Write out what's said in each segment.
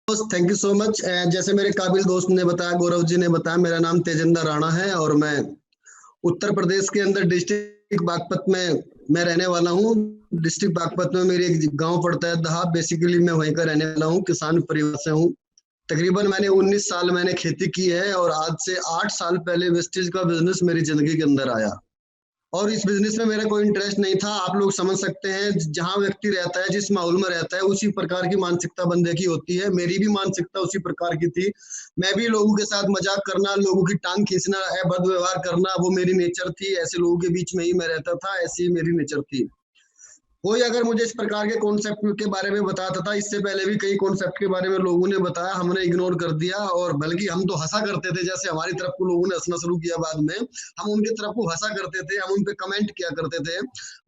Thank you so much. जैसे मेरे काबिल दोस्त ने बताया, गौरव जी ने बताया, मेरा नाम तेजिंदर राणा है और मैं उत्तर प्रदेश के अंदर डिस्ट्रिक्ट बागपत में मैं रहने वाला हूँ। डिस्ट्रिक्ट बागपत में मेरी एक गांव पड़ता है दहा। बेसिकली मैं वहीं का रहने वाला हूँ, किसान परिवार से हूँ। तकरीबन मैंने 19 साल मैंने खेती की है और आज से 8 साल पहले वेस्टेज का बिजनेस मेरी जिंदगी के अंदर आया। और इस बिजनेस में मेरा कोई इंटरेस्ट नहीं था। आप लोग समझ सकते हैं, जहां व्यक्ति रहता है, जिस माहौल में रहता है, उसी प्रकार की मानसिकता बंदे की होती है। मेरी भी मानसिकता उसी प्रकार की थी। मैं भी लोगों के साथ मजाक करना, लोगों की टांग खींचना, अभद्र व्यवहार करना, वो मेरी नेचर थी। ऐसे लोगों के बीच में ही मैं रहता था, ऐसी ही मेरी नेचर थी। कोई अगर मुझे इस प्रकार के कॉन्सेप्ट के बारे में बताता था, इससे पहले भी कई कॉन्सेप्ट के बारे में लोगों ने बताया, हमने इग्नोर कर दिया। और बल्कि हम तो हंसा करते थे, जैसे हमारी तरफ को लोगों ने हंसना शुरू किया बाद में, हम उनकी तरफ को हंसा करते थे, हम उन पे कमेंट किया करते थे।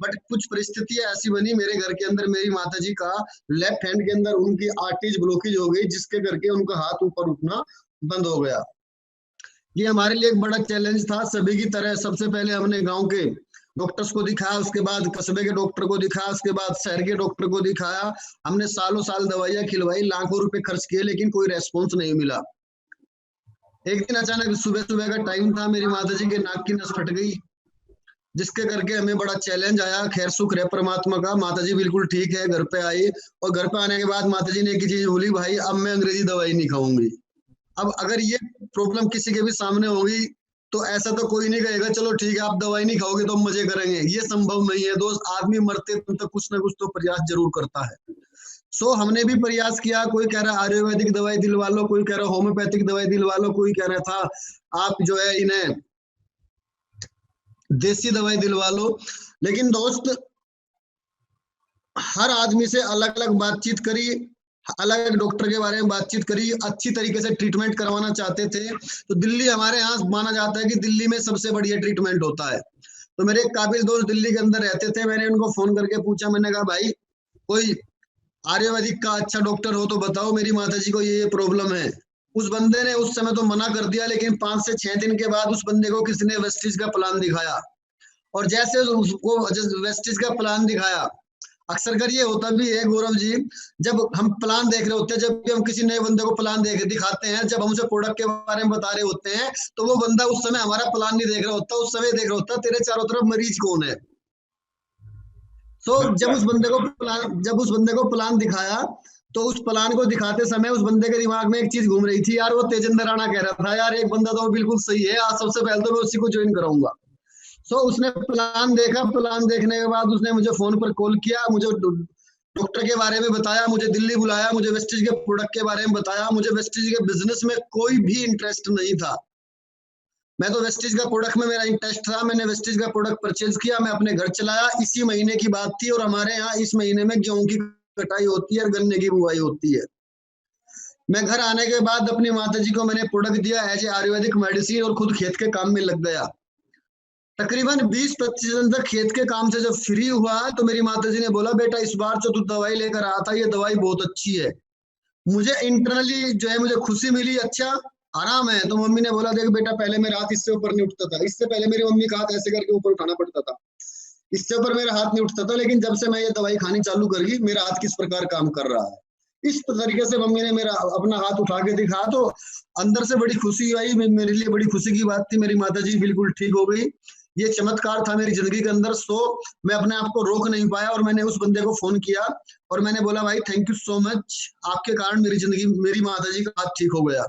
बट कुछ परिस्थितियां ऐसी बनी मेरे घर के अंदर, मेरी माता जी का लेफ्ट हैंड के अंदर उनकी आर्टरीज ब्लॉकेज हो गई, जिसके करके उनका हाथ ऊपर उठना बंद हो गया। ये हमारे लिए एक बड़ा चैलेंज था। सभी की तरह सबसे पहले हमने गांव के डॉक्टर्स को दिखाया, उसके बाद कस्बे के डॉक्टर को दिखाया, उसके बाद शहर के डॉक्टर को दिखाया। हमने सालों साल दवाइयां खिलवाई, लाखों रुपए खर्च किए, लेकिन कोई रेस्पॉन्स नहीं मिला। एक दिन अचानक सुबह सुबह का टाइम था, मेरी माता जी के नाक की नस फट गई, जिसके करके हमें बड़ा चैलेंज आया। खैर शुक्र है परमात्मा का, माता जी बिल्कुल ठीक है, घर पे आई। और घर पे आने के बाद माता जी ने एक ही चीज बोली, भाई अब मैं अंग्रेजी दवाई नहीं खाऊंगी। अब अगर ये प्रॉब्लम किसी के भी सामने होगी, तो ऐसा तो कोई नहीं कहेगा चलो ठीक है आप दवाई नहीं खाओगे तो हम मजे करेंगे। ये संभव नहीं है दोस्त। आदमी मरते तब तक कुछ ना कुछ तो प्रयास जरूर करता है। हमने भी प्रयास किया। कोई कह रहा आयुर्वेदिक दवाई दिलवा लो, कोई कह रहा होम्योपैथिक दवाई दिलवा लो, कोई कह रहा था आप जो है इन्हें देसी दवाई दिलवा लो। लेकिन दोस्त, हर आदमी से अलग अलग बातचीत करी, अलग अलग डॉक्टर के बारे में बातचीत करी, अच्छी तरीके से ट्रीटमेंट करवाना चाहते थे। तो दिल्ली हमारे यहाँ माना जाता है कि दिल्ली में सबसे बढ़िया ट्रीटमेंट होता है। तो मेरे एक काबिल दोस्त दिल्ली के अंदर रहते थे, मैंने उनको फोन करके पूछा, मैंने कहा भाई कोई आयुर्वेदिक का अच्छा डॉक्टर हो तो बताओ, मेरी माता जी को ये प्रॉब्लम है। उस बंदे ने उस समय तो मना कर दिया, लेकिन 5 से 6 दिन के बाद उस बंदे को किसी ने वेस्टिज का प्लान दिखाया। और जैसे उसको वेस्टिज का प्लान दिखाया, अक्सर कर ये होता भी है गौरव जी, जब हम प्लान देख रहे होते हैं, जब भी हम किसी नए बंदे को प्लान देख दिखाते हैं, जब हम उसे प्रोडक्ट के बारे में बता रहे होते हैं, तो वो बंदा उस समय हमारा प्लान नहीं देख रहा होता, उस समय देख रहा होता तेरे चारों तरफ मरीज कौन है। तो अच्छा। जब उस बंदे को प्लान दिखाया, तो उस प्लान को दिखाते समय उस बंदे के दिमाग में एक चीज घूम रही थी, यार वो तेजिंदर राणा कह रहा था, यार एक बंदा तो बिल्कुल सही है, आज सबसे पहले तो मैं उसी को ज्वाइन कराऊंगा। उसने प्लान देखा, प्लान देखने के बाद उसने मुझे फोन पर कॉल किया, मुझे डॉक्टर के बारे में बताया, मुझे दिल्ली बुलाया, मुझे वेस्टेज के प्रोडक्ट के बारे में बताया। मुझे वेस्टेज के बिजनेस में कोई भी इंटरेस्ट नहीं था। मैं तो वेस्टेज का प्रोडक्ट में मेरा इंटरेस्ट था। मैंने वेस्टेज का प्रोडक्ट परचेज किया, मैं अपने घर चलाया। इसी महीने की बात थी और हमारे यहाँ इस महीने में गेहूं की कटाई होती है और गन्ने की बुआई होती है। मैं घर आने के बाद अपनी माता जी को मैंने प्रोडक्ट दिया एज ए आयुर्वेदिक मेडिसिन और खुद खेत के काम में लग गया। तकरीबन 20-25 दिन तक खेत के काम से जब फ्री हुआ, तो मेरी माता जी ने बोला, बेटा इस बार जो तू दवाई लेकर आया था, ये दवाई बहुत अच्छी है। मुझे इंटरनली जो है मुझे खुशी मिली, अच्छा आराम है। तो मम्मी ने बोला, देख बेटा पहले मेरा हाथ इससे ऊपर नहीं उठता था। इससे पहले मेरी मम्मी का हाथ ऐसे करके ऊपर उठाना पड़ता था, इससे ऊपर मेरा हाथ नहीं उठता था। लेकिन जब से मैं ये दवाई खानी चालू कर गई, मेरा हाथ किस प्रकार काम कर रहा है। इस तरीके से मम्मी ने मेरा अपना हाथ उठा के दिखा, तो अंदर से बड़ी खुशी आई। मेरे लिए बड़ी खुशी की बात थी, मेरी माता जी बिल्कुल ठीक हो गई। ये चमत्कार था मेरी जिंदगी के अंदर। मैं अपने आप को रोक नहीं पाया और मैंने उस बंदे को फोन किया और मैंने बोला, भाई थैंक यू सो मच, आपके कारण मेरी माता जी का हाथ ठीक हो गया,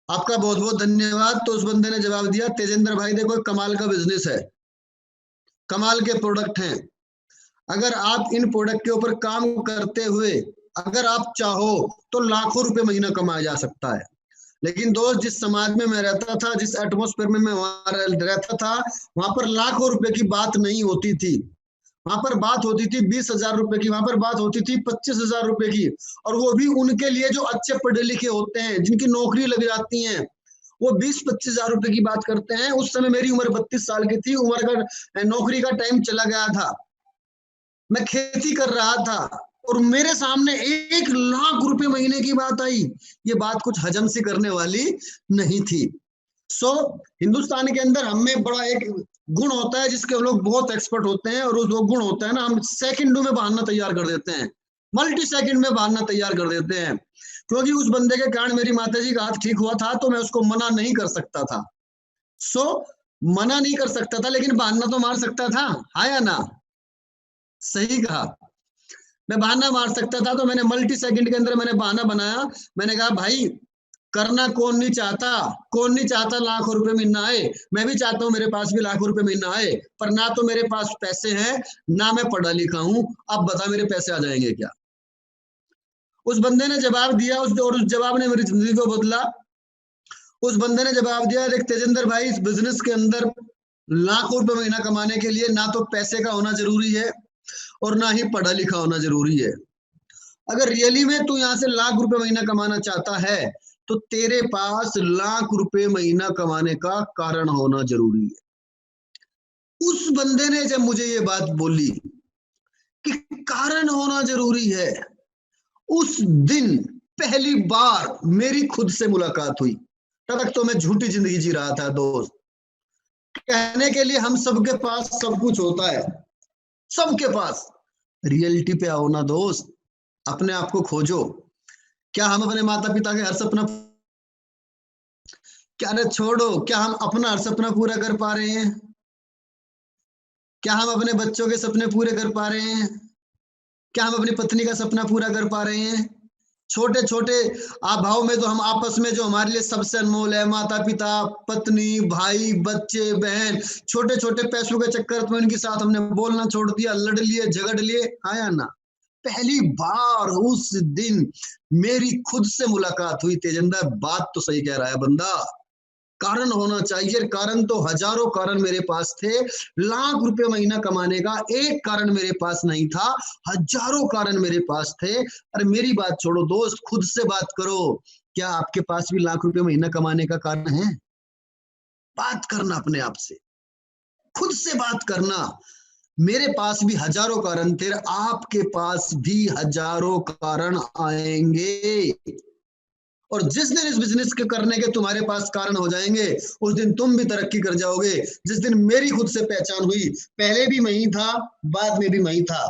आपका बहुत बहुत धन्यवाद। तो उस बंदे ने जवाब दिया, तेजेंद्र भाई देखो कमाल का बिजनेस है, कमाल के प्रोडक्ट हैं, अगर आप इन प्रोडक्ट के ऊपर काम करते हुए अगर आप चाहो तो लाखों रुपए महीना कमाया जा सकता है। लेकिन दोस्त, जिस समाज में मैं रहता था, जिस एटमोस्फेयर में मैं वहां रहता था, वहां पर लाखों रुपए की बात नहीं होती थी। वहां पर बात होती थी 20,000 रुपए की, वहां पर बात होती थी 25,000 रुपए की। और वो भी उनके लिए जो अच्छे पढ़े लिखे होते हैं, जिनकी नौकरी लग जाती है, वो 20-25,000 रुपए की बात करते हैं। उस समय मेरी उम्र 32 साल की थी, उम्र का नौकरी का टाइम चला गया था, मैं खेती कर रहा था और मेरे सामने 1 लाख रुपए महीने की बात आई। ये बात कुछ हजम से करने वाली नहीं थी। हिंदुस्तान के अंदर हमें बड़ा एक गुण होता है जिसके हम लोग बहुत एक्सपर्ट होते हैं, और वो गुण होता है ना, हम सेकंडों में बहाना तैयार कर देते हैं, मल्टी सेकंड में बहाना तैयार कर देते हैं। क्योंकि उस बंदे के कारण मेरी माताजी का हाथ ठीक हुआ था, तो मैं उसको मना नहीं कर सकता था। सो मना नहीं कर सकता था, लेकिन बहाना तो मार सकता था, हाँ या ना? सही कहा। मैं बहाना मार सकता था, तो मैंने मल्टी सेकंड के अंदर मैंने बहाना बनाया। मैंने कहा भाई, करना कौन नहीं चाहता, कौन नहीं चाहता लाखों रुपए महीना आए। मैं भी चाहता हूं मेरे पास भी लाखों रुपए महीना आए, पर ना तो मेरे पास पैसे हैं, ना मैं पढ़ा लिखा हूं। अब बता मेरे पैसे आ जाएंगे क्या? उस बंदे ने जवाब दिया, और उस जवाब ने मेरी जिंदगी को बदला। उस बंदे ने जवाब दिया, देख तेजिंदर भाई, इस बिजनेस के अंदर लाखों रुपए महीना कमाने के लिए ना तो पैसे का होना जरूरी है, और ना ही पढ़ा लिखा होना जरूरी है। अगर रियली में तू यहाँ से लाख रुपए महीना कमाना चाहता है, तो तेरे पास लाख रुपए महीना कमाने का कारण होना जरूरी है। उस बंदे ने जब मुझे ये बात बोली कि कारण होना जरूरी है, उस दिन पहली बार मेरी खुद से मुलाकात हुई। तब तक तो मैं झूठी जिंदगी जी रहा था दोस्त। कहने के लिए हम सबके पास सब कुछ होता है, सबके पास। रियलिटी पे आओ ना दोस्त, अपने आप को खोजो। क्या हम अपने माता पिता के हर सपना, क्या रे छोड़ो, क्या हम अपना हर सपना पूरा कर पा रहे हैं? क्या हम अपने बच्चों के सपने पूरे कर पा रहे हैं? क्या हम अपनी पत्नी का सपना पूरा कर पा रहे हैं? छोटे छोटे अभाव में तो हम आपस में, जो हमारे लिए सबसे अनमोल है, माता पिता, पत्नी, भाई, बच्चे, बहन, छोटे छोटे पैसों के चक्कर में उनके साथ हमने बोलना छोड़ दिया, लड़ लिए, झगड़ लिए, हाँ या ना? पहली बार उस दिन मेरी खुद से मुलाकात हुई। तेजिंदर, बात तो सही कह रहा है बंदा, कारण होना चाहिए। कारण तो हजारों कारण मेरे पास थे, लाख रुपए महीना कमाने का एक कारण मेरे पास नहीं था, हजारों कारण मेरे पास थे। अरे मेरी बात छोड़ो दोस्त, खुद से बात करो। क्या आपके पास भी लाख रुपए महीना कमाने का कारण है? बात करना अपने आप से, खुद से बात करना। मेरे पास भी हजारों कारण थे, आपके पास भी हजारों कारण आएंगे। और जिस दिन इस बिजनेस के करने के तुम्हारे पास कारण हो जाएंगे, उस दिन तुम भी तरक्की कर जाओगे। जिस दिन मेरी खुद से पहचान हुई, पहले भी मैं ही था, बाद में भी मैं ही था।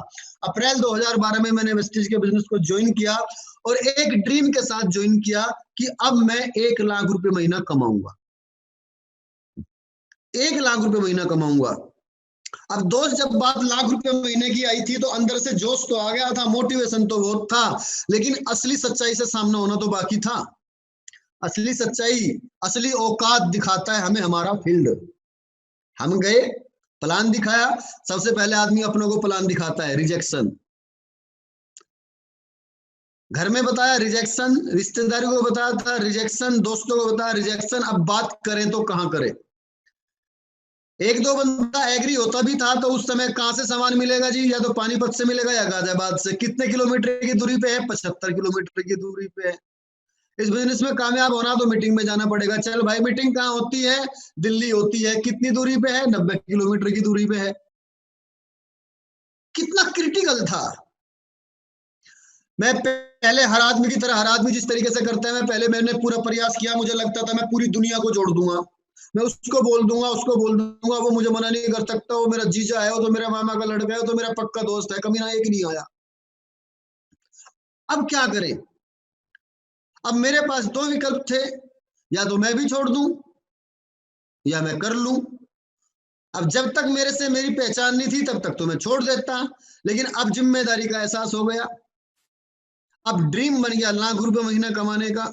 अप्रैल 2012 में मैंने वेस्टेज के बिजनेस को ज्वाइन किया, और एक ड्रीम के साथ ज्वाइन किया कि अब मैं 1 लाख रुपए महीना कमाऊंगा, 1 लाख रुपए महीना कमाऊंगा। अब दोस्त, जब बात लाख रुपए महीने की आई थी, तो अंदर से जोश तो आ गया था, मोटिवेशन तो बहुत था, लेकिन असली सच्चाई से सामना होना तो बाकी था। असली सच्चाई, असली औकात दिखाता है हमें हमारा फील्ड। हम गए, प्लान दिखाया। सबसे पहले आदमी अपनों को प्लान दिखाता है, रिजेक्शन। घर में बताया रिजेक्शन, रिश्तेदारी को बताया था रिजेक्शन, दोस्तों को बताया रिजेक्शन। अब बात करें तो कहां करें? एक दो बंदा एग्री होता भी था, तो उस समय कहां से सामान मिलेगा जी? या तो पानीपत से मिलेगा या गाजियाबाद से। कितने किलोमीटर की दूरी पे है? 75 किलोमीटर की दूरी पे है। इस बिजनेस में कामयाब होना तो मीटिंग में जाना पड़ेगा। चल भाई, मीटिंग कहाँ होती है? दिल्ली होती है। कितनी दूरी पे है? 90 किलोमीटर की दूरी पे है। कितना क्रिटिकल था। मैं पहले हर आदमी की तरह, हर आदमी जिस तरीके से करता है, मैंने पूरा प्रयास किया। मुझे लगता था मैं पूरी दुनिया को जोड़ दूंगा, मैं उसको बोल दूंगा, उसको बोल दूंगा, वो मुझे मना नहीं कर सकता, वो मेरा जीजा है, वो तो मेरा मामा का लड़का है, वो तो मेरा पक्का दोस्त है, कमीना एक नहीं आया। अब क्या करें? अब मेरे पास दो विकल्प थे, या तो मैं भी छोड़ दूं, या मैं कर लूं। अब जब तक मेरे से मेरी पहचान नहीं थी, तब तक तो मैं छोड़ देता, लेकिन अब जिम्मेदारी का एहसास हो गया। अब ड्रीम बन गया लाख रुपए महीना कमाने का,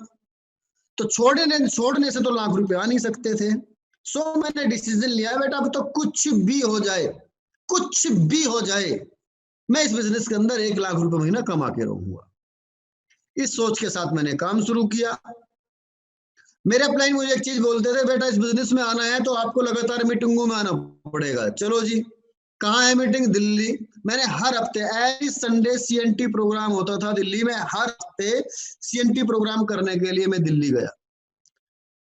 तो छोड़ने से तो लाख रुपए आ नहीं सकते थे। सो मैंने डिसीजन लिया, बेटा अब तो कुछ भी हो जाए, कुछ भी हो जाए, मैं इस बिजनेस के अंदर 1 लाख रुपए महीना कमा के रहूंगा। इस सोच के साथ मैंने काम शुरू किया। मेरे अपलाइन मुझे एक चीज बोलते थे, बेटा इस बिजनेस में आना है तो आपको लगातार मीटिंगों में आना पड़ेगा। चलो जी, कहाँ है मीटिंग? दिल्ली। मैंने हर हफ्ते, एवरी संडे सीएनटी प्रोग्राम होता था दिल्ली में, हर हफ्ते सीएनटी प्रोग्राम करने के लिए मैं दिल्ली गया।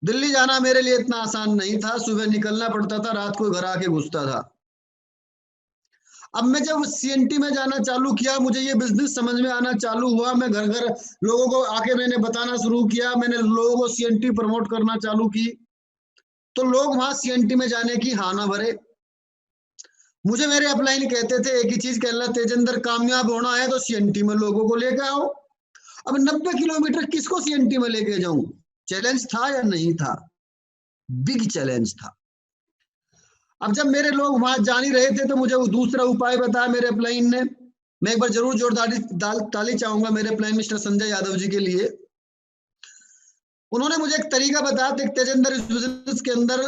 दिल्ली जाना मेरे लिए इतना आसान नहीं था। सुबह निकलना पड़ता था, रात को घर आके घुसता था। अब मैं जब सीएनटी में जाना चालू किया, मुझे ये बिजनेस समझ में आना चालू हुआ, मैं घर घर लोगों को आके मैंने बताना शुरू किया, मैंने लोगों को सीएनटी प्रमोट करना चालू की, तो लोग वहां सीएनटी में जाने की हाँ ना भरे। मुझे मेरे अपलाइन कहते थे एक ही चीज, कहला तेजिंदर, कामयाब होना है तो सीएनटी में लोगों को लेकर आओ। अब 90 किलोमीटर किसको सीएनटी में लेके जाऊं? चैलेंज था या नहीं था? बिग चैलेंज था। अब जब मेरे लोग वहां जा नहीं रहे थे तो मुझे वो दूसरा उपाय बताया मेरे अपलाइन ने। मैं एक बार जरूर जोरदार ताली चाहूंगा मेरे अपलाइन मिस्टर संजय यादव जी के लिए। उन्होंने मुझे एक तरीका बताया था, तेजेंद्र, इस बिजनेस के अंदर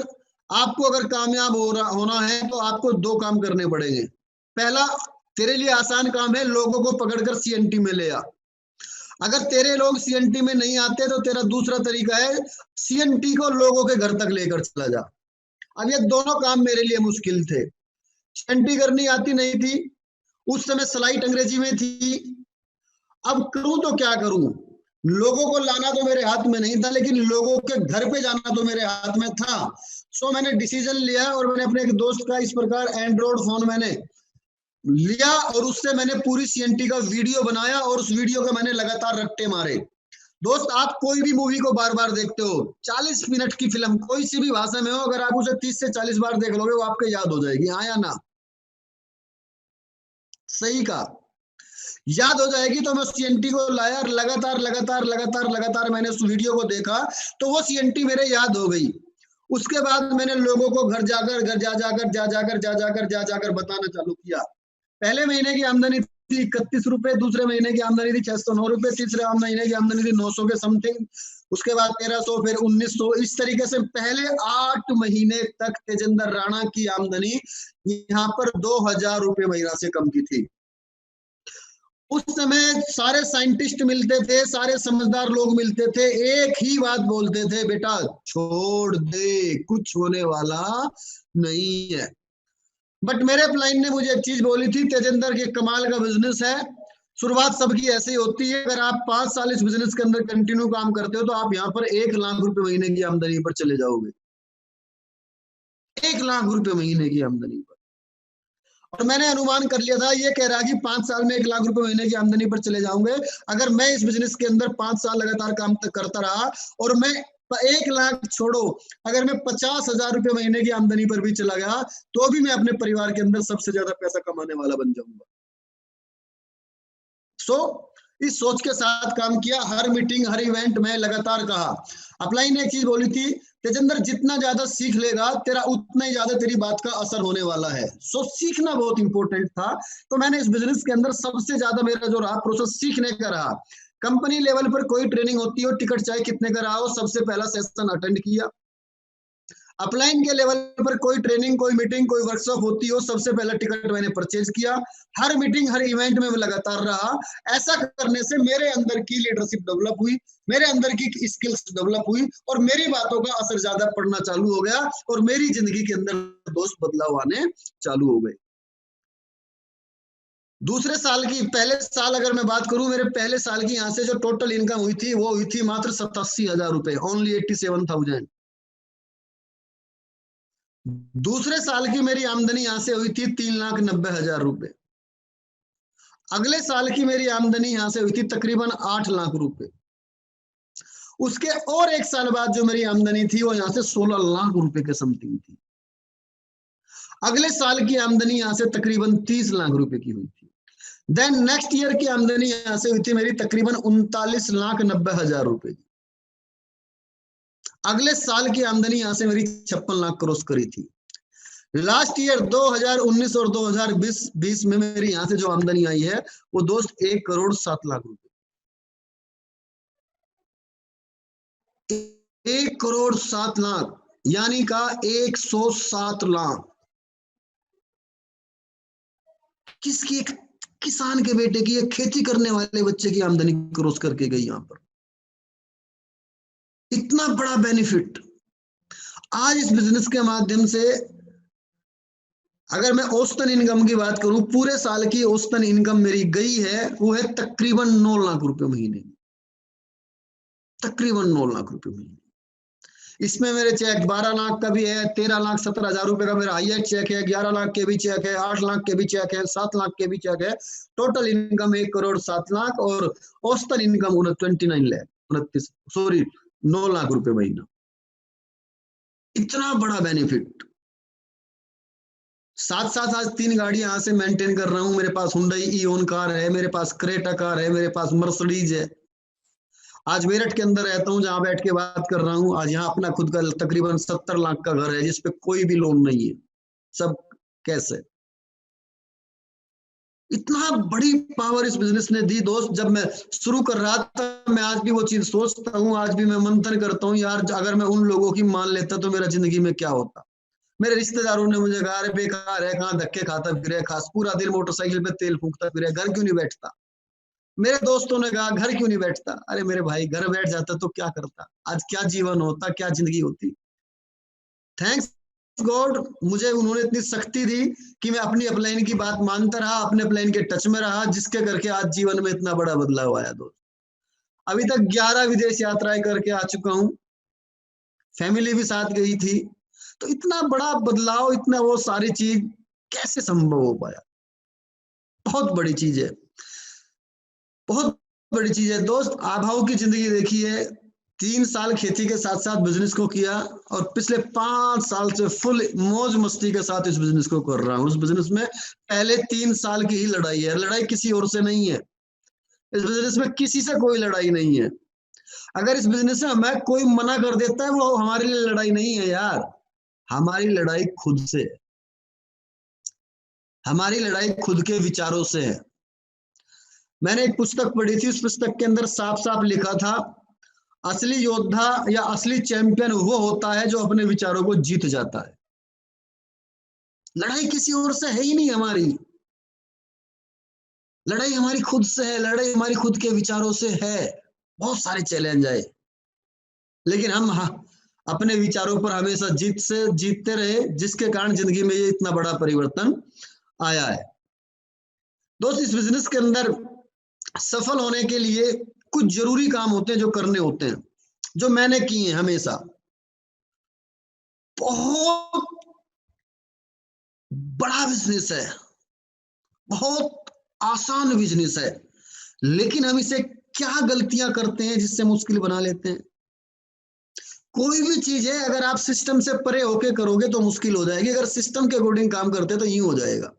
आपको अगर कामयाब होना है तो आपको दो काम करने पड़ेंगे। पहला, तेरे लिए आसान काम है, लोगों को पकड़कर सीएनटी में ले आ। अगर तेरे लोग सीएनटी में नहीं आते तो तेरा दूसरा तरीका है, सीएनटी को लोगों के घर तक लेकर चला जा। अब ये दोनों काम मेरे लिए मुश्किल थे। सीएनटी करनी आती नहीं थी, उस समय स्लाइड अंग्रेजी में थी। अब करूं तो क्या करूं? लोगों को लाना तो मेरे हाथ में नहीं था, लेकिन लोगों के घर पे जाना तो मेरे हाथ में था। सो मैंने डिसीजन लिया और मैंने अपने एक दोस्त का इस प्रकार एंड्रॉइड फोन मैंने लिया और उससे मैंने पूरी सीएनटी का वीडियो बनाया और उस वीडियो के मैंने लगातार रट्टे मारे। दोस्त, आप कोई भी मूवी को बार बार देखते हो, 40 मिनट की फिल्म कोई सी भी भाषा में हो, अगर आप उसे 30 से 40 बार देख लोगे वो आपके याद हो जाएगी। हाँ या ना? सही का याद हो जाएगी। तो मैं सीएनटी को लाया और लगातार लगातार लगातार लगातार मैंने उस वीडियो को देखा तो वो सीएनटी मेरे याद हो गई। उसके बाद मैंने लोगों को घर जाकर जा जाकर बताना चालू किया। पहले महीने की आमदनी थी 31 रुपए, दूसरे महीने की आमदनी थी 609 रुपए, तीसरे महीने की आमदनी थी 900 के समथिंग, उसके बाद 1300, फिर 1900। इस तरीके से पहले 8 महीने तक तेजेंद्र राणा की आमदनी यहाँ पर 2000 रुपए महीना से कम की थी। उस समय सारे साइंटिस्ट मिलते थे, सारे समझदार लोग मिलते थे, एक ही बात बोलते थे, बेटा छोड़ दे, कुछ होने वाला नहीं है। बट मेरे अपलाइन ने मुझे एक चीज बोली थी, तेजेंद्र, के कमाल का बिजनेस है, शुरुआत सबकी ऐसे ही होती है, अगर आप 5 साल इस बिजनेस के अंदर कंटिन्यू काम करते हो तो आप यहाँ पर 1 लाख रुपए महीने की आमदनी पर चले जाओगे। 1 लाख रुपए महीने की आमदनी पर। और मैंने अनुमान कर लिया था, ये कह रहा कि 5 साल में 1 लाख रुपए महीने की आमदनी पर चले जाऊंगे। अगर मैं इस बिजनेस के अंदर 5 साल लगातार काम करता रहा और मैं 1 लाख छोड़ो, अगर मैं 50,000 रुपए महीने की आमदनी पर भी चला गया तो भी मैं अपने परिवार के अंदर सबसे ज्यादा पैसा कमाने वाला बन जाऊंगा। सो इस सोच के साथ काम किया। हर मीटिंग, हर इवेंट में लगातार कहा। अपलाइन ने एक चीज बोली थी, तेजेंद्र, जितना ज्यादा सीख लेगा तेरा उतना ही ज्यादा तेरी बात का असर होने वाला है। सो सीखना बहुत इंपॉर्टेंट था। तो मैंने इस बिजनेस के अंदर सबसे ज्यादा मेरा जो रहा प्रोसेस सीखने का रहा। कंपनी लेवल पर कोई ट्रेनिंग होती हो, टिकट चाहे कितने का रहा हो, सबसे पहला सेशन अटेंड किया। अपलाइन के लेवल पर कोई ट्रेनिंग, कोई मीटिंग, कोई वर्कशॉप होती हो, सबसे पहला टिकट मैंने परचेज किया। हर मीटिंग, हर इवेंट में मैं लगातार रहा। ऐसा करने से मेरे अंदर की लीडरशिप डेवलप हुई, मेरे अंदर की स्किल्स डेवलप हुई और मेरी बातों का असर ज्यादा पड़ना चालू हो गया और मेरी जिंदगी के अंदर दोस्त बदलाव आने चालू हो गए। दूसरे साल की, पहले साल अगर मैं बात करूं, मेरे पहले साल की यहां से जो टोटल इनकम हुई थी वो हुई थी मात्र 87,000 रुपए, ओनली 87,000। दूसरे साल की मेरी आमदनी यहां से हुई थी 3,90,000 रुपए। अगले साल की मेरी आमदनी यहां से हुई थी तकरीबन 8 लाख रुपए। उसके और एक साल बाद जो मेरी आमदनी थी वो यहां से 16 लाख रुपए के समथिंग थी। अगले साल की आमदनी यहां से तकरीबन 30 लाख रुपए की हुई थी। देन नेक्स्ट ईयर की आमदनी यहां से हुई थी मेरी तकरीबन 39,90,000 रुपए की। अगले साल की आमदनी यहां से मेरी 56 लाख क्रॉस करी थी। लास्ट ईयर 2019 और 2020 में मेरी यहां से जो आमदनी आई है वो दोस्त 1,07,00,000 रुपए। 1,07,00,000 यानी का 107 लाख किसकी? एक किसान के बेटे की, एक खेती करने वाले बच्चे की आमदनी क्रॉस करके गई यहां पर। इतना बड़ा बेनिफिट आज इस बिजनेस के माध्यम से। अगर मैं औसतन इनकम की बात करूं, पूरे साल की औसतन इनकम मेरी गई है वो है तकरीबन 9 लाख रुपए महीने, तकरीबन 9 लाख रुपए महीने। इसमें मेरे चेक 12 लाख का भी है, 13,17,000 रुपए का मेरा हाईएस्ट चेक है, 11 लाख के भी चेक है, 8 लाख के भी चेक है, 7 लाख के भी चेक है। टोटल इनकम 1,07,00,000 और औसतन इनकम 29 लाख, 29, सॉरी 9 लाख रुपए महीना। इतना बड़ा बेनिफिट। साथ साथ आज 3 गाड़ी यहां से मेंटेन कर रहा हूं। मेरे पास हुंडई ईओन कार है, मेरे पास क्रेटा कार है, मेरे पास मर्सिडीज है। आज मेरठ के अंदर रहता हूँ, जहां बैठ के बात कर रहा हूँ। आज यहाँ अपना खुद का तकरीबन 70 लाख का घर है, जिसपे कोई भी लोन नहीं है, सब कैसे। इतना बड़ी पावर इस बिजनेस ने दी दोस्त। जब मैं शुरू कर रहा था, मैं आज भी वो चीज सोचता हूँ, आज भी मैं मंथन करता हूँ, यार अगर मैं उन लोगों की मान लेता तो मेरा जिंदगी में क्या होता। मेरे रिश्तेदारों ने मुझे कहा, अरे बेकार है, कहाँ धक्के खाता फिरे, खास पूरा दिन मोटरसाइकिल पे तेल फूकता फिरे, घर क्यों नहीं बैठता। मेरे दोस्तों ने कहा, घर क्यों नहीं बैठता। अरे मेरे भाई, घर बैठ जाता तो क्या करता, आज क्या जीवन होता, क्या जिंदगी होती। थैंक्स गॉड, मुझे उन्होंने इतनी शक्ति दी कि मैं अपनी अपलाइन की बात मानता रहा, अपने अपलाइन के टच में रहा, जिसके करके आज जीवन में इतना बड़ा बदलाव आया दोस्त। अभी तक 11 विदेश यात्राएं करके आ चुका हूँ, फैमिली भी साथ गई थी। तो इतना बड़ा बदलाव, इतना वो सारी चीज कैसे संभव हो पाया। बहुत बड़ी चीज है, बहुत बड़ी चीज है दोस्त। आभाव की जिंदगी देखी है। 3 साल खेती के साथ साथ बिजनेस को किया, और पिछले 5 साल से फुल मौज मस्ती के साथ इस बिजनेस को कर रहा हूँ। उस बिजनेस में पहले 3 साल की ही लड़ाई है, लड़ाई किसी और से नहीं है। इस बिजनेस में किसी से कोई लड़ाई नहीं है। अगर इस बिजनेस में हमें कोई मना कर देता है, वो हमारे लिए लड़ाई नहीं है यार, हमारी लड़ाई खुद से है। हमारी लड़ाई खुद के विचारों से है। मैंने एक पुस्तक पढ़ी थी, उस पुस्तक के अंदर साफ साफ लिखा था, असली योद्धा या असली चैंपियन वो होता है जो अपने विचारों को जीत जाता है। लड़ाई किसी और से है ही नहीं हमारी, लड़ाई हमारी खुद से है, लड़ाई हमारी खुद के विचारों से है। बहुत सारे चैलेंज आए, लेकिन हम अपने विचारों पर हमेशा जीतते रहे, जिसके कारण जिंदगी में ये इतना बड़ा परिवर्तन आया है। दोस्त, इस बिजनेस के अंदर सफल होने के लिए कुछ जरूरी काम होते हैं जो करने होते हैं, जो मैंने किए हैं हमेशा। बहुत बड़ा बिजनेस है, बहुत आसान बिजनेस है, लेकिन हम इसे क्या गलतियां करते हैं जिससे मुश्किल बना लेते हैं। कोई भी चीज है, अगर आप सिस्टम से परे होके करोगे तो मुश्किल हो जाएगी, अगर सिस्टम के अकॉर्डिंग काम करते तो यूं हो जाएगा।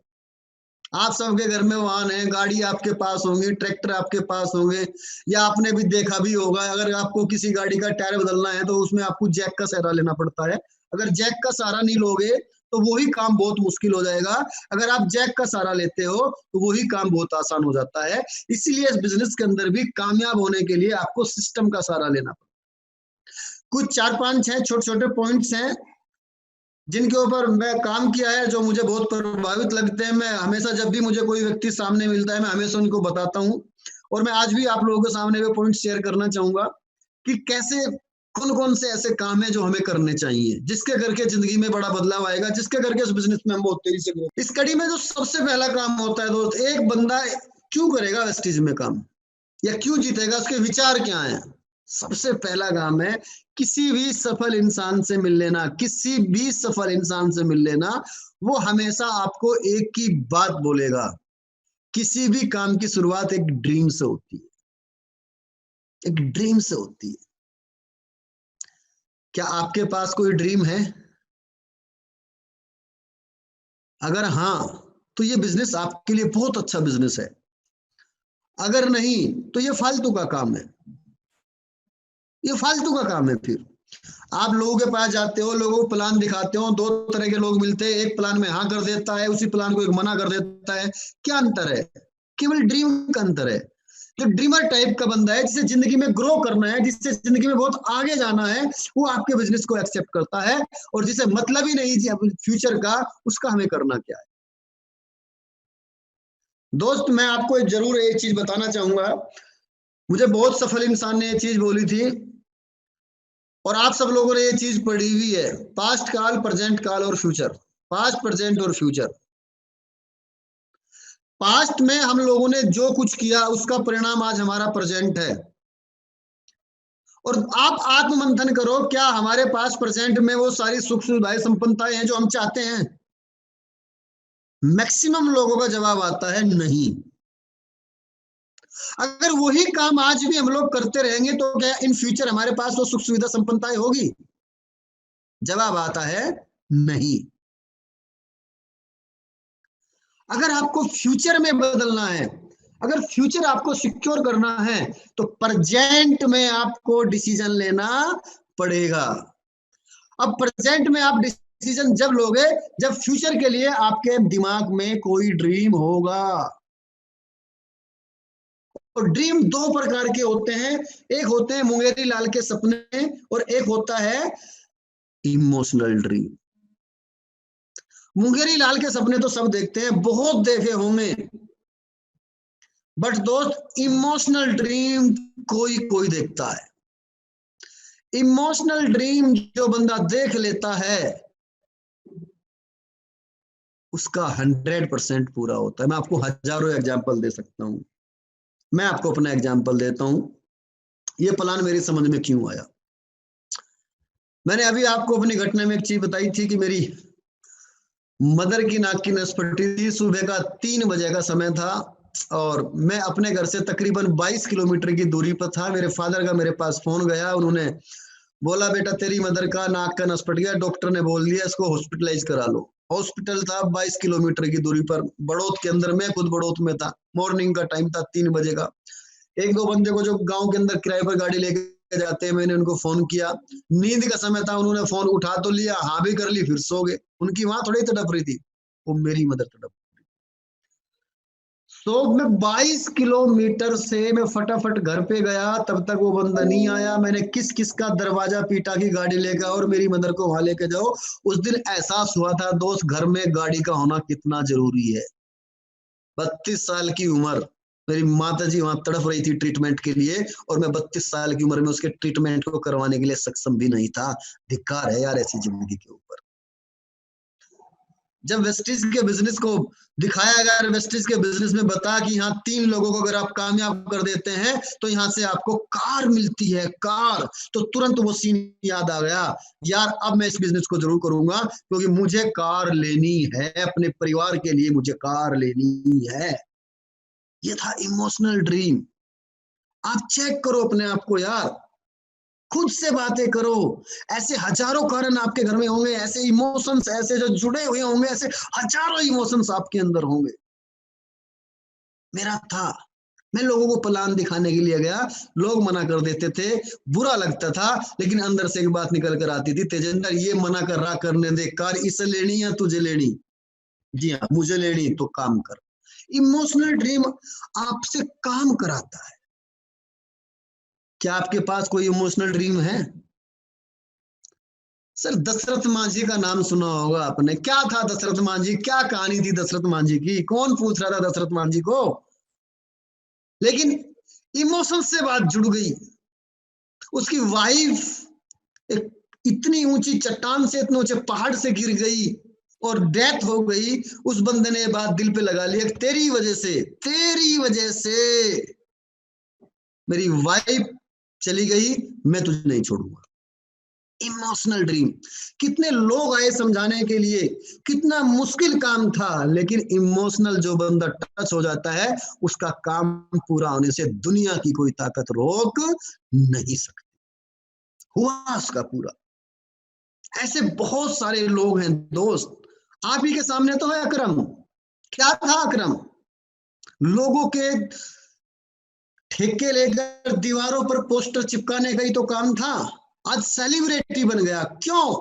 आप सबके घर में वाहन है, गाड़ी आपके पास होंगी, ट्रैक्टर आपके पास होंगे, या आपने भी देखा भी होगा, अगर आपको किसी गाड़ी का टायर बदलना है तो उसमें आपको जैक का सहारा लेना पड़ता है। अगर जैक का सहारा नहीं लोगे तो वही काम बहुत मुश्किल हो जाएगा, अगर आप जैक का सहारा लेते हो तो वही काम बहुत आसान हो जाता है। इसीलिए इस बिजनेस के अंदर भी कामयाब होने के लिए आपको सिस्टम का सहारा लेना पड़ता है। कुछ 4-5-6 छोटे छोटे पॉइंट्स हैं जिनके ऊपर मैं काम किया है, जो मुझे बहुत प्रभावित लगते हैं। मैं हमेशा जब भी मुझे कोई व्यक्ति सामने मिलता है, मैं हमेशा उनको बताता हूँ, और मैं आज भी आप लोगों के सामने वे पॉइंट शेयर करना चाहूंगा कि कैसे, कौन कौन से ऐसे काम है जो हमें करने चाहिए, जिसके करके जिंदगी में बड़ा बदलाव आएगा, जिसके करके इस बिजनेस में हम बहुत तेजी से ग्रो। इस कड़ी में जो सबसे पहला काम होता है दोस्त, एक बंदा क्यों करेगा वेस्टीज में काम, या क्यों जीतेगा, उसके विचार क्या है। सबसे पहला काम है किसी भी सफल इंसान से मिल लेना, किसी भी सफल इंसान से मिल लेना। वो हमेशा आपको एक ही बात बोलेगा, किसी भी काम की शुरुआत एक ड्रीम से होती है, एक ड्रीम से होती है। क्या आपके पास कोई ड्रीम है? अगर हाँ, तो ये बिजनेस आपके लिए बहुत अच्छा बिजनेस है। अगर नहीं, तो ये फालतू का काम है, ये फालतू का काम है। फिर आप लोगों के पास जाते हो, लोगों को प्लान दिखाते हो, 2 तरह के लोग मिलते हैं, एक प्लान में हाँ कर देता है, उसी प्लान को एक मना कर देता है। क्या अंतर है? केवल ड्रीम का अंतर है। जो ड्रीमर टाइप का बंदा है, जिसे जिंदगी में ग्रो करना है, जिससे जिंदगी में बहुत आगे जाना है, वो आपके बिजनेस को एक्सेप्ट करता है। और जिसे मतलब ही नहीं फ्यूचर का, उसका हमें करना क्या है। दोस्त, मैं आपको जरूर एक चीज बताना चाहूंगा। मुझे बहुत सफल इंसान ने ये चीज बोली थी, और आप सब लोगों ने ये चीज पढ़ी हुई है, पास्ट काल, प्रेजेंट काल और फ्यूचर। पास्ट, प्रेजेंट और फ्यूचर। पास्ट में हम लोगों ने जो कुछ किया, उसका परिणाम आज हमारा प्रेजेंट है। और आप आत्ममंथन करो, क्या हमारे पास प्रेजेंट में वो सारी सुख सुविधाएं, संपन्नताएं हैं जो हम चाहते हैं? मैक्सिमम लोगों का जवाब आता है नहीं। अगर वही काम आज भी हम लोग करते रहेंगे तो क्या इन फ्यूचर हमारे पास वो सुख सुविधा, संपन्नताएं होगी? जवाब आता है नहीं। अगर आपको फ्यूचर में बदलना है, अगर फ्यूचर आपको सिक्योर करना है तो प्रेजेंट में आपको डिसीजन लेना पड़ेगा। अब प्रेजेंट में आप डिसीजन जब लोगे जब फ्यूचर के लिए आपके दिमाग में कोई ड्रीम होगा। और ड्रीम दो प्रकार के होते हैं, एक होते हैं मुंगेरी लाल के सपने और एक होता है इमोशनल ड्रीम। मुंगेरी लाल के सपने तो सब देखते हैं, बहुत देखे होंगे, बट दोस्त इमोशनल ड्रीम कोई कोई देखता है। इमोशनल ड्रीम जो बंदा देख लेता है उसका 100% पूरा होता है। मैं आपको हजारों एग्जाम्पल दे सकता हूं। मैं आपको अपना एग्जाम्पल देता हूं, ये प्लान मेरी समझ में क्यों आया। मैंने अभी आपको अपनी घटना में एक चीज बताई थी कि मेरी मदर की नाक की नस फटी थी। सुबह का 3 बजे का समय था और मैं अपने घर से तकरीबन 22 किलोमीटर की दूरी पर था। मेरे फादर का मेरे पास फोन गया, उन्होंने बोला बेटा तेरी मदर का नाक का नस फट गया, डॉक्टर ने बोल दिया इसको हॉस्पिटलाइज करा लो। हॉस्पिटल था 22 किलोमीटर की दूरी पर बड़ौत के अंदर। मैं खुद बड़ौत में था, मॉर्निंग का टाइम था 3 बजे का। एक दो बंदे को जो गांव के अंदर किराए पर गाड़ी लेके जाते हैं, मैंने उनको फोन किया। नींद का समय था, उन्होंने फोन उठा तो लिया, हाँ भी कर ली, फिर सो गए। उनकी वहां थोड़ी तड़प रही थी, वो मेरी मदर तड़प। तो मैं 22 किलोमीटर से मैं फटाफट घर पे गया, तब तक वो बंदा नहीं आया। मैंने किस किस का दरवाजा पीटा की गाड़ी लेकर और मेरी मदर को वहां लेके जाओ। उस दिन एहसास हुआ था दोस्त घर में गाड़ी का होना कितना जरूरी है। 32 साल की उम्र, मेरी माता जी वहां तड़प रही थी ट्रीटमेंट के लिए और मैं 32 साल की उम्र में उसके ट्रीटमेंट को करवाने के लिए सक्षम भी नहीं था। धिक्कार है यार ऐसी जिंदगी के ऊपर। जब वेस्टिज के बिजनेस को दिखाया गया, वेस्टिज के बिजनेस में बता कि यहाँ 3 लोगों को अगर आप कामयाब कर देते हैं तो यहाँ से आपको कार मिलती है, कार। तो तुरंत वो सीन याद आ गया, यार अब मैं इस बिजनेस को जरूर करूंगा क्योंकि मुझे कार लेनी है, अपने परिवार के लिए मुझे कार लेनी है। ये था इमोशनल ड्रीम। आप चेक करो अपने आप को यार, खुद से बातें करो। ऐसे हजारों कारण आपके घर में होंगे, ऐसे इमोशंस ऐसे जो जुड़े हुए होंगे, ऐसे हजारों इमोशंस आपके अंदर होंगे। मेरा था, मैं लोगों को प्लान दिखाने के लिए गया, लोग मना कर देते थे, बुरा लगता था, लेकिन अंदर से एक बात निकल कर आती थी, तेजेंद्र ये मना कर रहा, करने दे, कार इसे लेनी है तुझे लेनी? जी हाँ मुझे लेनी, तो काम कर। इमोशनल ड्रीम आपसे काम कराता है। क्या आपके पास कोई इमोशनल ड्रीम है? सर दशरथ मांझी का नाम सुना होगा आपने। क्या था दशरथ मांझी, क्या कहानी थी दशरथ मांझी की? कौन पूछ रहा था दशरथ मांझी को? लेकिन इमोशन से बात जुड़ गई। उसकी वाइफ एक इतनी ऊंची चट्टान से, इतने ऊंचे पहाड़ से गिर गई और डेथ हो गई। उस बंदे ने बात दिल पे लगा लिया, तेरी वजह से, तेरी वजह से मेरी वाइफ चली गई, मैं तुझे नहीं छोड़ूंगा। Emotional dream. कितने लोग आए समझाने के लिए, कितना मुश्किल काम था, लेकिन इमोशनल जो बंदा टच हो जाता है उसका काम पूरा होने से दुनिया की कोई ताकत रोक नहीं सकती। हुआ उसका पूरा। ऐसे बहुत सारे लोग हैं दोस्त। आप ही के सामने तो है अकरम। क्या था अकरम? लोगों के ठेके लेकर दीवारों पर पोस्टर चिपकाने का ही तो काम था। आज सेलिब्रिटी बन गया। क्यों?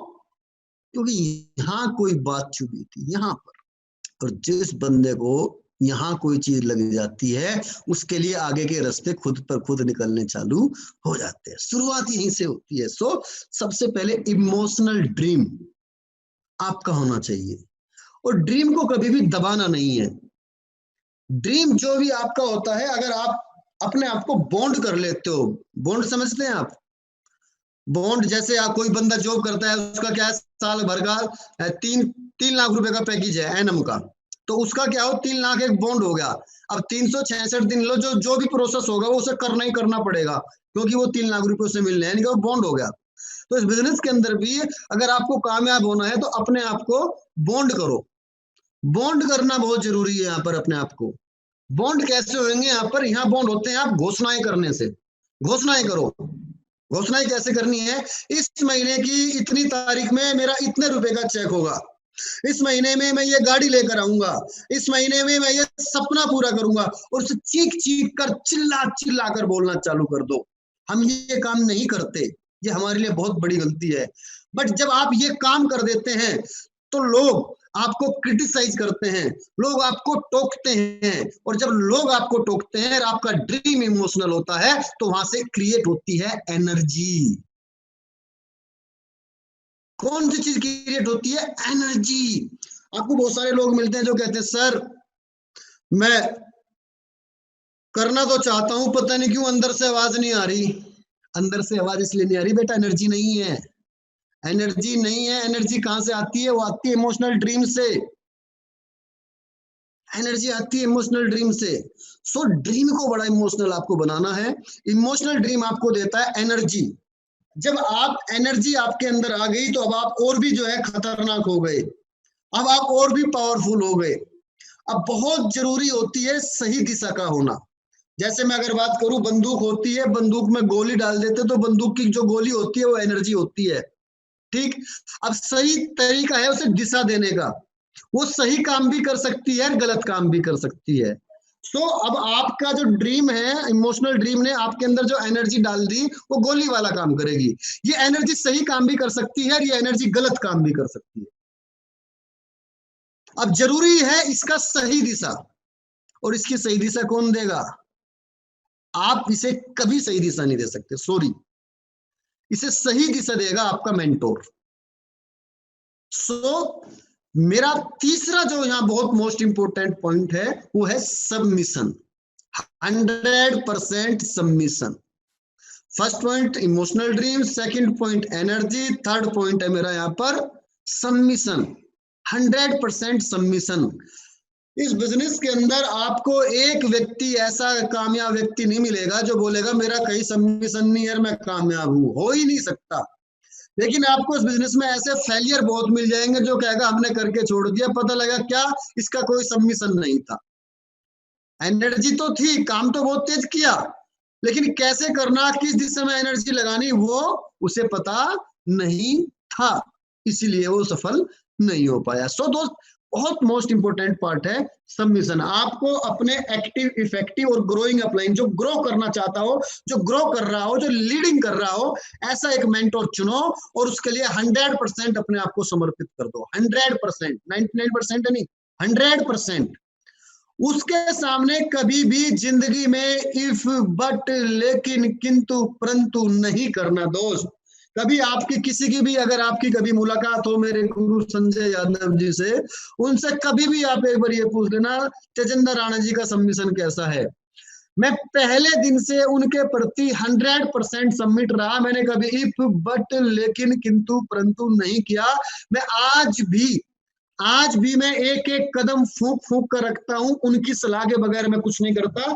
क्योंकि यहाँ कोई बात छुपी थी यहाँ पर। और जिस बंदे को यहाँ कोई चीज लग जाती है उसके लिए आगे के रास्ते खुद पर खुद निकलने चालू हो जाते हैं। शुरुआत यहीं से होती है। सो सबसे पहले इमोशनल ड्रीम आपका होना चाहिए और ड्रीम को कभी भी दबाना नहीं है। ड्रीम जो भी आपका होता है, अगर आप अपने आप को बॉन्ड कर लेते हो, बॉन्ड समझते हैं आप? बॉन्ड जैसे आप, कोई बंदा जॉब करता है, उसका क्या है, साल भर का 3 लाख रुपए का पैकेज है एनम का, तो उसका क्या हो, 3 लाख एक बॉन्ड हो गया। अब 366 दिन लो, जो जो भी प्रोसेस होगा वो उसे करना ही करना पड़ेगा क्योंकि वो 3 लाख रुपए उसे मिलने हैं, वो बॉन्ड हो गया। तो इस बिजनेस के अंदर भी अगर आपको कामयाब होना है तो अपने आप को बॉन्ड करो। बॉन्ड करना बहुत जरूरी है यहाँ पर अपने आप को। बॉन्ड कैसे होंगे यहाँ पर? यहाँ बॉन्ड होते हैं आप घोषणाएं करने से। घोषणाएं करो। घोषणाएं कैसे करनी है? इस महीने की इतनी तारीख में मेरा इतने रुपए का चेक होगा, इस महीने में मैं ये गाड़ी लेकर आऊंगा, इस महीने में मैं ये सपना पूरा करूंगा, और उसे चीख चीख कर चिल्ला चिल्ला कर बोलना चालू कर दो। हम ये काम नहीं करते, ये हमारे लिए बहुत बड़ी गलती है। बट जब आप ये काम कर देते हैं तो लोग आपको क्रिटिसाइज करते हैं, लोग आपको टोकते हैं, और जब लोग आपको टोकते हैं और आपका ड्रीम इमोशनल होता है तो वहां से क्रिएट होती है एनर्जी। कौन सी चीज क्रिएट होती है? एनर्जी। आपको बहुत सारे लोग मिलते हैं जो कहते हैं सर मैं करना तो चाहता हूं, पता नहीं क्यों अंदर से आवाज नहीं आ रही। अंदर से आवाज इसलिए नहीं आ रही बेटा, एनर्जी नहीं है। एनर्जी नहीं है। एनर्जी कहां से आती है? वो आती है इमोशनल ड्रीम से। एनर्जी आती है इमोशनल ड्रीम से। सो ड्रीम को बड़ा इमोशनल आपको बनाना है। इमोशनल ड्रीम आपको देता है एनर्जी। जब आप एनर्जी आपके अंदर आ गई तो अब आप और भी जो है खतरनाक हो गए, अब आप और भी पावरफुल हो गए। अब बहुत जरूरी होती है सही दिशा का होना। जैसे मैं अगर बात करूं, बंदूक होती है, बंदूक में गोली डाल देते तो बंदूक की जो गोली होती है वो एनर्जी होती है, ठीक। अब सही तरीका है उसे दिशा देने का। वो सही काम भी कर सकती है, गलत काम भी कर सकती है। अब आपका जो ड्रीम है, इमोशनल ड्रीम ने आपके अंदर जो एनर्जी डाल दी वो गोली वाला काम करेगी। ये एनर्जी सही काम भी कर सकती है और ये एनर्जी गलत काम भी कर सकती है। अब जरूरी है इसका सही दिशा, और इसकी सही दिशा कौन देगा? आप इसे कभी सही दिशा नहीं दे सकते, सॉरी। इसे सही दिशा देगा आपका मेंटोर। सो मेरा तीसरा जो यहां बहुत मोस्ट इंपोर्टेंट पॉइंट है वो है submission. 100% submission. First point emotional dream, second point energy, third point है मेरा यहां पर सबमिशन। 100% सबमिशन। इस बिजनेस के अंदर आपको एक व्यक्ति, ऐसा कामयाब व्यक्ति नहीं मिलेगा जो बोलेगा मेरा कहीं सबमिशन नहीं है, मैं कामयाब हूं। हो ही नहीं सकता। लेकिन आपको इस बिजनेस में ऐसे फेलियर बहुत मिल जाएंगे जो कहेगा हमने करके छोड़ दिया, पता लगा क्या इसका कोई सबमिशन नहीं था। एनर्जी तो थी, काम तो बहुत तेज किया, लेकिन कैसे करना, किस दिशा में एनर्जी लगानी वो उसे पता नहीं था, इसीलिए वो सफल नहीं हो पाया। दोस्त, बहुत मोस्ट इंपोर्टेंट पार्ट है सबमिशन। आपको अपने एक्टिव, इफेक्टिव और ग्रोइंग अपलाइन, जो ग्रो करना चाहता हो, जो ग्रो कर रहा हो, जो लीडिंग कर रहा हो, ऐसा एक मेंटोर चुनो और उसके लिए 100% अपने आप को समर्पित कर दो। 100%, 99% नहीं, 100%। उसके सामने कभी भी जिंदगी में इफ, बट, लेकिन, किंतु, परंतु नहीं करना दोस्त। कभी आपकी किसी की भी अगर आपकी कभी मुलाकात हो मेरे गुरु संजय यादव जी से, उनसे कभी भी आप एक बार ये पूछ लेना तेजेंद्र राणा जी का सबमिशन कैसा है। मैं पहले दिन से उनके प्रति 100% सबमिट रहा। मैंने कभी इफ, बट, लेकिन, किंतु, परंतु नहीं किया। मैं आज भी मैं एक एक कदम फूंक फूंक कर रखता हूं, उनकी सलाह के बगैर मैं कुछ नहीं करता।